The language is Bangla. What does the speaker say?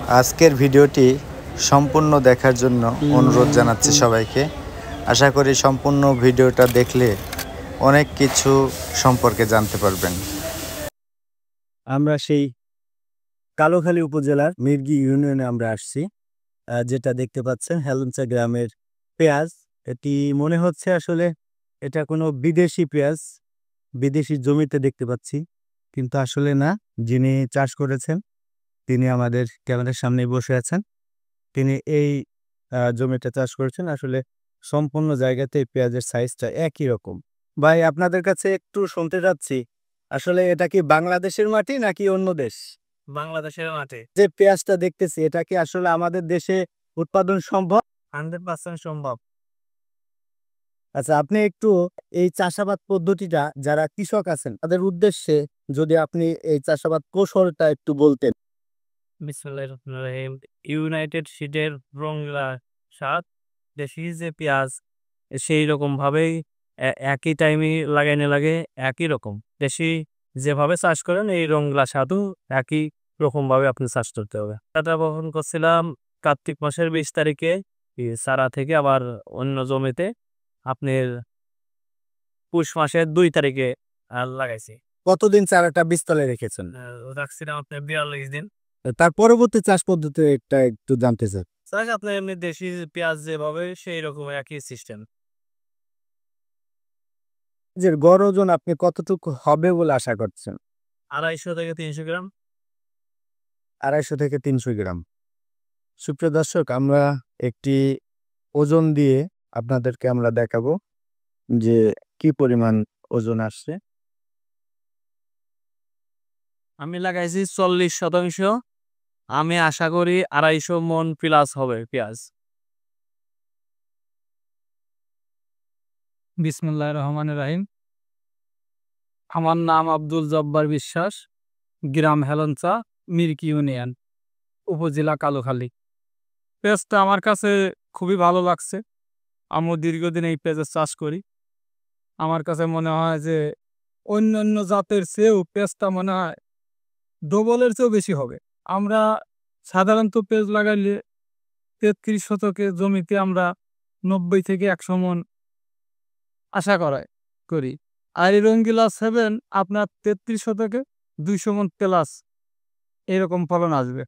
আজকের ভিডিওটি সম্পূর্ণ দেখার জন্য অনুরোধ জানাচ্ছি সবাইকে। আশা করি সম্পূর্ণ ভিডিওটা দেখলে অনেক কিছু সম্পর্কে জানতে পারবেন। আমরা সেই কালোখালী উপজেলার মির্গি ইউনিয়নে আমরা আসছি। যেটা দেখতে পাচ্ছেন হেলেঞ্চা গ্রামের পেঁয়াজ। এটি মনে হচ্ছে আসলে এটা কোনো বিদেশি পেঁয়াজ, বিদেশি জমিতে দেখতে পাচ্ছি, কিন্তু আসলে না। যিনি চাষ করেছেন তিনি আমাদের ক্যামেরার সামনেই বসে আছেন। তিনি এই জমিটা চাষ করেছেন। আসলে সম্পূর্ণ জায়গাতে পেঁয়াজের সাইজটা একই রকম। ভাই, আপনাদের কাছে একটু শুনতে চাচ্ছি, আসলে এটা কি বাংলাদেশের মাটি নাকি অন্য দেশ? বাংলাদেশের মাঠে যে পেঁয়াজটা দেখতেছি এটা কি আসলে আমাদের দেশে উৎপাদন সম্ভব? 100% সম্ভব। আচ্ছা, আপনি একটু এই চাষাবাদ পদ্ধতিটা যারা কৃষক আছেন তাদের উদ্দেশ্যে যদি আপনি এই চাষাবাদ কৌশলটা একটু বলতেন। বিসমিল্লাহির রহমানির রহিম। ইউনাইটেড সিডের রংলা সাত দেশি যে পেঁয়াজ সেই রকম ভাবেই একই টাইমে লাগাইনে লাগে, একই রকম দেশি যেভাবে চাষ করেন এই রংলা সাধু একই রকম ভাবে আপনি চাষ করতে হবে। এটা বহন করছিলাম কার্তিক মাসের 20 তারিখে সারা থেকে, আবার অন্য জমিতে আপনার পুষ মাসের 2 তারিখে লাগাইছি। কতদিন চারাটা বীজতলায় রেখেছেন? রাখছিলাম আপনার 42 দিন। তার পরবর্তী চাষ পদ্ধতি একটা একটু জানতে চাই। চাষ আপনার এমনি দেশি পেঁয়াজ যেভাবে সেই রকম একই সিস্টেম। যে গড় ওজন আপনি কতটুকু হবে বলে আশা করছেন? 250 থেকে 300 গ্রাম। 250 থেকে 300 গ্রাম। সুপ্রিয় দর্শক, আমরা একটি ওজন দিয়ে আপনাদেরকে আমরা দেখাবো যে কি পরিমাণ ওজন আসছে। আমি লাগাইছি 40%। আমি আশা করি 250 মন প্লাস হবে পেঁয়াজ। বিসমিল্লাহির রহমানির রহিম। আমার নাম আব্দুল জব্বার বিশ্বাস, গ্রাম হেলেঞ্চা, মির্কি ইউনিয়ন, উপজেলা কালোখালী। পেঁয়াজটা আমার কাছে খুবই ভালো লাগছে। আমি দীর্ঘদিন এই পেঁয়াজের চাষ করি। আমার কাছে মনে হয় যে অন্যান্য জাতের চেয়েও পেঁয়াজটা মনে হয় ডবলের চেয়েও বেশি হবে। আমরা সাধারণত পেঁয়াজ লাগাইলে 33 শতকে জমিতে আমরা 90 থেকে 100 মন আশা করি। আর এই রঙ্গিলা 7 আপনার 33 শতকে 200 মন প্লাস এরকম ফলন আসবে।